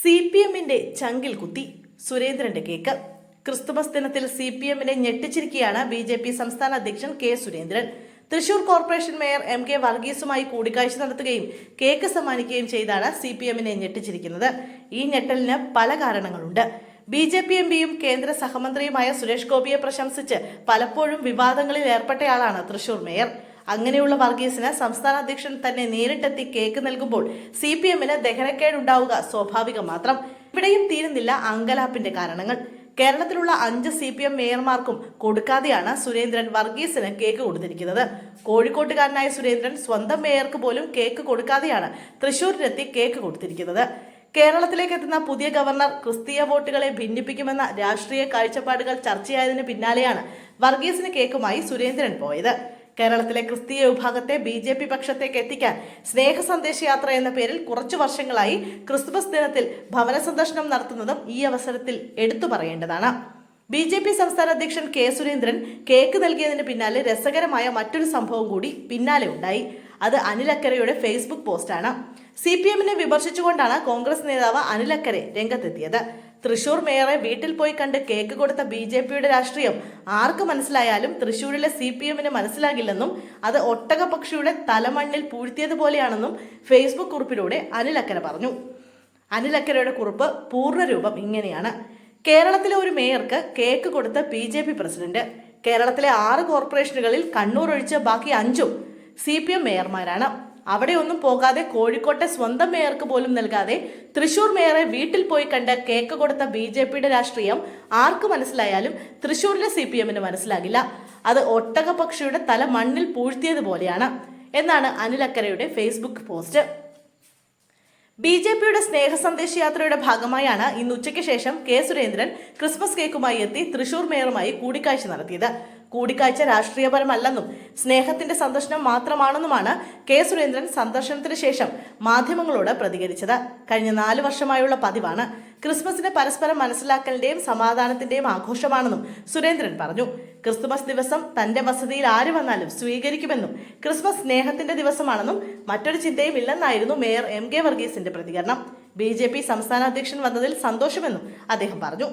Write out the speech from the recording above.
CPMന്റെ ചങ്കിൽ കുത്തി സുരേന്ദ്രന്റെ കേക്ക്. ക്രിസ്തുമസ് ദിനത്തിൽ CPMനെ ഞെട്ടിച്ചിരിക്കുകയാണ് BJP സംസ്ഥാന അധ്യക്ഷൻ K Surendran. Thrissur corporation mayor MK വർഗീസുമായി കൂടിക്കാഴ്ച നടത്തുകയും കേക്ക് സമ്മാനിക്കുകയും ചെയ്താണ് CPMനെ ഞെട്ടിച്ചിരിക്കുന്നത്. ഈ ഞെട്ടലിന് പല കാരണങ്ങളുണ്ട്. BJP MPയും കേന്ദ്ര സഹമന്ത്രിയുമായ സുരേഷ് ഗോപിയെ പ്രശംസിച്ച് പലപ്പോഴും വിവാദങ്ങളിൽ ഏർപ്പെട്ടയാളാണ് തൃശൂർ മേയർ. അങ്ങനെയുള്ള വർഗീസിന് സംസ്ഥാന അധ്യക്ഷൻ തന്നെ നേരിട്ടെത്തി കേക്ക് നൽകുമ്പോൾ CPMന് ദഹനക്കേടുണ്ടാവുക സ്വാഭാവികം മാത്രം. ഇവിടെയും തീരുന്നില്ല അങ്കലാപ്പിന്റെ കാരണങ്ങൾ. കേരളത്തിലുള്ള 5 CPM മേയർമാർക്കും കൊടുക്കാതെയാണ് സുരേന്ദ്രൻ വർഗീസിന് കേക്ക് കൊടുത്തിരിക്കുന്നത്. കോഴിക്കോട്ടുകാരനായ സുരേന്ദ്രൻ സ്വന്തം മേയർക്ക് പോലും കേക്ക് കൊടുക്കാതെയാണ് തൃശൂരിലെത്തി കേക്ക് കൊടുത്തിരിക്കുന്നത്. കേരളത്തിലേക്ക് എത്തുന്ന പുതിയ ഗവർണർ ക്രിസ്തീയ വോട്ടുകളെ ഭിന്നിപ്പിക്കുമെന്ന രാഷ്ട്രീയ കാഴ്ചപ്പാടുകൾ ചർച്ചയായതിനു പിന്നാലെയാണ് വർഗീസിന് കേക്കുമായി സുരേന്ദ്രൻ പോയത്. കേരളത്തിലെ ക്രിസ്തീയ വിഭാഗത്തെ BJP പക്ഷത്തേക്ക് എത്തിക്കാൻ സ്നേഹ സന്ദേശയാത്ര എന്ന പേരിൽ കുറച്ചു വർഷങ്ങളായി ക്രിസ്തുമസ് ദിനത്തിൽ ഭവന സന്ദർശനം നടത്തുന്നതും ഈ അവസരത്തിൽ എടുത്തു പറയേണ്ടതാണ്. BJP സംസ്ഥാന അധ്യക്ഷൻ കെ സുരേന്ദ്രൻ കേക്ക് നൽകിയതിന് പിന്നാലെ രസകരമായ മറ്റൊരു സംഭവം കൂടി പിന്നാലെ ഉണ്ടായി. അത് അനിൽ അക്കരയുടെ ഫേസ്ബുക്ക് പോസ്റ്റാണ്. CPMനെ വിമർശിച്ചുകൊണ്ടാണ് കോൺഗ്രസ് നേതാവ് അനിൽ അക്കരെ രംഗത്തെത്തിയത്. തൃശൂർ മേയറെ വീട്ടിൽ പോയി കണ്ട് കേക്ക് കൊടുത്ത BJPയുടെ രാഷ്ട്രീയം ആർക്ക് മനസ്സിലായാലും തൃശൂരിലെ CPMന് മനസ്സിലാകില്ലെന്നും അത് ഒട്ടകപക്ഷിയുടെ തലമണ്ണിൽ പൂഴ്ത്തിയതുപോലെയാണെന്നും ഫേസ്ബുക്ക് കുറിപ്പിലൂടെ അനിൽ അക്കര പറഞ്ഞു. അനിൽ അക്കരയുടെ കുറിപ്പ് പൂർണ്ണരൂപം ഇങ്ങനെയാണ്: കേരളത്തിലെ ഒരു മേയർക്ക് കേക്ക് കൊടുത്ത BJP പ്രസിഡന്റ്. കേരളത്തിലെ 6 കോർപ്പറേഷനുകളിൽ കണ്ണൂർ ഒഴിച്ച് ബാക്കി 5ഉം CPM മേയർമാരാണ്. അവിടെ ഒന്നും പോകാതെ കോഴിക്കോട്ടെ സ്വന്തം മേയർക്ക് പോലും നൽകാതെ തൃശൂർ മേയറെ വീട്ടിൽ പോയി കണ്ട് കേക്ക് കൊടുത്ത BJPയുടെ രാഷ്ട്രീയം ആർക്ക് മനസ്സിലായാലും തൃശൂരിലെ CPMന് മനസ്സിലാകില്ല. അത് ഒട്ടകപക്ഷിയുടെ തല മണ്ണിൽ പൂഴ്ത്തിയതുപോലെയാണ് എന്നാണ് അനിൽ അക്കരയുടെ ഫേസ്ബുക്ക് പോസ്റ്റ്. BJPയുടെ സ്നേഹ സന്ദേശയാത്രയുടെ ഭാഗമായാണ് ഇന്ന് ഉച്ചയ്ക്ക് ശേഷം കെ സുരേന്ദ്രൻ ക്രിസ്മസ് കേക്കുമായി എത്തി തൃശൂർ മേയറുമായി കൂടിക്കാഴ്ച നടത്തിയത്. കൂടിക്കാഴ്ച രാഷ്ട്രീയപരമല്ലെന്നും സ്നേഹത്തിന്റെ സന്ദർശനം മാത്രമാണെന്നുമാണ് കെ സുരേന്ദ്രൻ സന്ദർശനത്തിന് ശേഷം മാധ്യമങ്ങളോട് പ്രതികരിച്ചത്. കഴിഞ്ഞ 4 വർഷമായുള്ള പതിവാണ്. ക്രിസ്മസിന് പരസ്പരം മനസ്സിലാക്കലിന്റെയും സമാധാനത്തിന്റെയും ആഘോഷമാണെന്നും സുരേന്ദ്രൻ പറഞ്ഞു. ക്രിസ്തുമസ് ദിവസം തന്റെ വസതിയിൽ ആര് വന്നാലും സ്വീകരിക്കുമെന്നും ക്രിസ്മസ് സ്നേഹത്തിന്റെ ദിവസമാണെന്നും മറ്റൊരു ചിന്തയും ഇല്ലെന്നായിരുന്നു മേയർ MK വർഗീസിന്റെ പ്രതികരണം. BJP സംസ്ഥാന അധ്യക്ഷൻ വന്നതിൽ സന്തോഷമെന്നും അദ്ദേഹം പറഞ്ഞു.